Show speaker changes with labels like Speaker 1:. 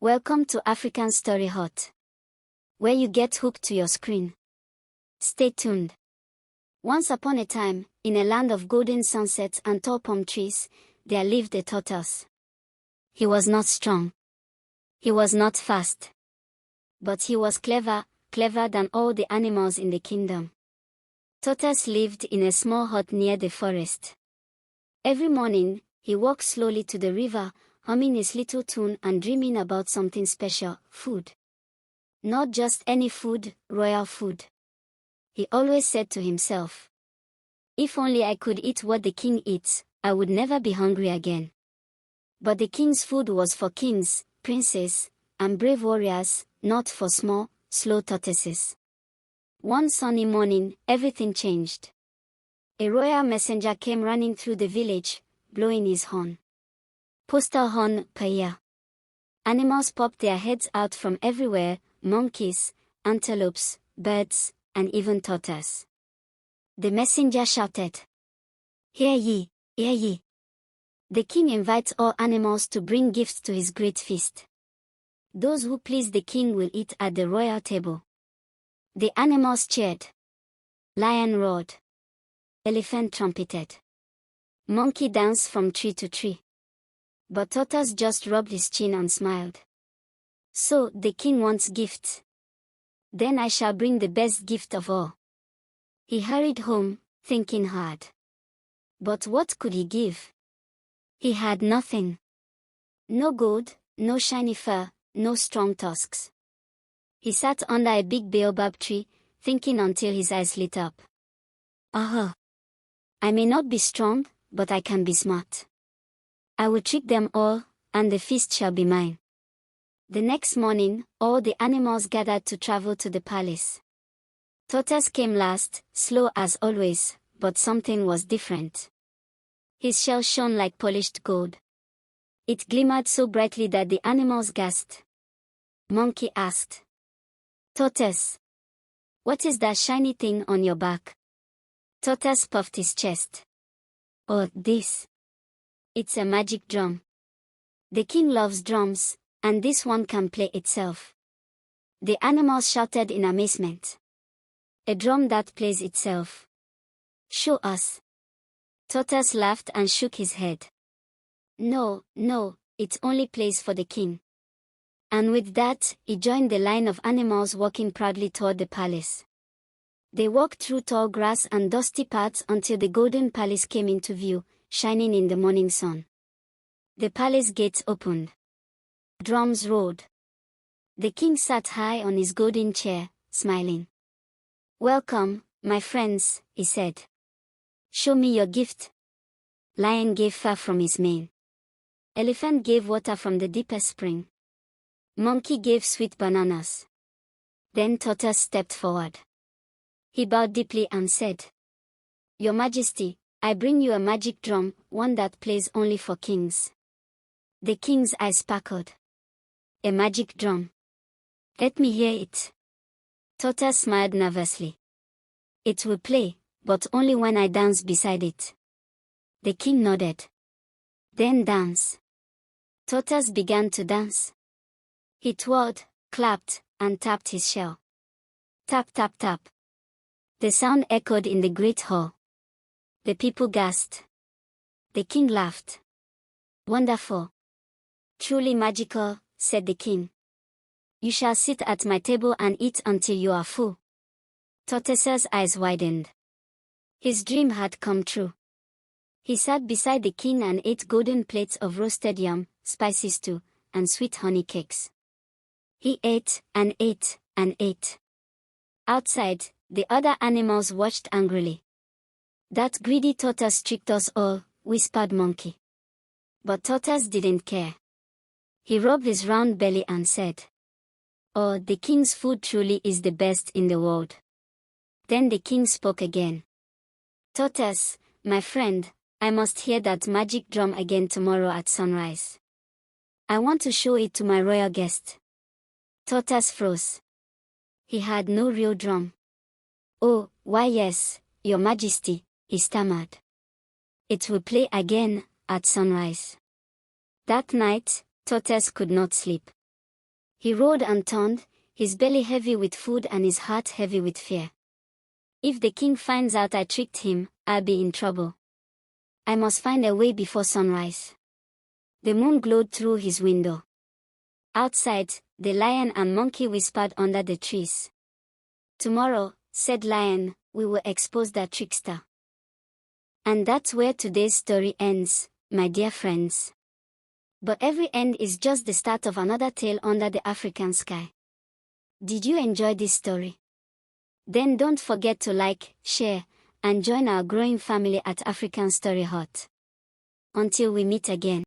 Speaker 1: Welcome to African Story Hut, where you get hooked to your screen. Stay tuned. Once upon a time, in a land of golden sunsets and tall palm trees, there lived a tortoise. He was not strong. He was not fast. But he was clever, clever than all the animals in the kingdom. Tortoise lived in a small hut near the forest. Every morning, he walked slowly to the river, humming his little tune and dreaming about something special, food. Not just any food, royal food. He always said to himself, "If only I could eat what the king eats, I would never be hungry again." But the king's food was for kings, princes, and brave warriors, not for small, slow tortoises. One sunny morning, everything changed. A royal messenger came running through the village, blowing his horn. Postal horn, paya. Animals popped their heads out from everywhere, monkeys, antelopes, birds, and even tortoise. The messenger shouted, "Hear ye, hear ye. The king invites all animals to bring gifts to his great feast. Those who please the king will eat at the royal table." The animals cheered. Lion roared. Elephant trumpeted. Monkey danced from tree to tree. But Tortoise just rubbed his chin and smiled. "So, the king wants gifts. Then I shall bring the best gift of all." He hurried home, thinking hard. But what could he give? He had nothing. No gold, no shiny fur, no strong tusks. He sat under a big baobab tree, thinking until his eyes lit up. "Aha! I may not be strong, but I can be smart. I will trick them all, and the feast shall be mine." The next morning, all the animals gathered to travel to the palace. Tortoise came last, slow as always, but something was different. His shell shone like polished gold. It glimmered so brightly that the animals gasped. Monkey asked, "Tortoise, what is that shiny thing on your back?" Tortoise puffed his chest. "Oh, this. It's a magic drum. The king loves drums, and this one can play itself." The animals shouted in amazement. "A drum that plays itself? Show us." Tortoise laughed and shook his head. No, it only plays for the king." And with that, he joined the line of animals walking proudly toward the palace. They walked through tall grass and dusty paths until the golden palace came into view, shining in the morning sun. The palace gates opened. Drums rolled. The king sat high on his golden chair, smiling. "Welcome, my friends," he said. "Show me your gift." Lion gave fur from his mane. Elephant gave water from the deepest spring. Monkey gave sweet bananas. Then Tortoise stepped forward. He bowed deeply and said, "Your Majesty, I bring you a magic drum, one that plays only for kings." The king's eyes sparkled. "A magic drum? Let me hear it." Tortoise smiled nervously. "It will play, but only when I dance beside it." The king nodded. "Then dance." Tortoise began to dance. He twirled, clapped, and tapped his shell. Tap, tap, tap. The sound echoed in the great hall. The people gasped. The king laughed. "Wonderful. Truly magical," said the king. "You shall sit at my table and eat until you are full." Tortoise's eyes widened. His dream had come true. He sat beside the king and ate golden plates of roasted yam, spicy stew, and sweet honey cakes. He ate, and ate, and ate. Outside, the other animals watched angrily. "That greedy tortoise tricked us all," whispered Monkey. But Tortoise didn't care. He rubbed his round belly and said, "Oh, the king's food truly is the best in the world." Then the king spoke again. "Tortoise, my friend, I must hear that magic drum again tomorrow at sunrise. I want to show it to my royal guest." Tortoise froze. He had no real drum. "Oh, why yes, Your Majesty," he stammered. "It will play again, at sunrise." That night, Tortoise could not sleep. He roared and turned, his belly heavy with food and his heart heavy with fear. If the king finds out I tricked him, I'll be in trouble. I must find a way before sunrise. The moon glowed through his window. Outside, the lion and monkey whispered under the trees. Tomorrow, said Lion, we will expose that trickster. And that's where today's story ends, my dear friends. But every end is just the start of another tale under the African sky. Did you enjoy this story? Then don't forget to like, share, and join our growing family at African Story Hut. Until we meet again.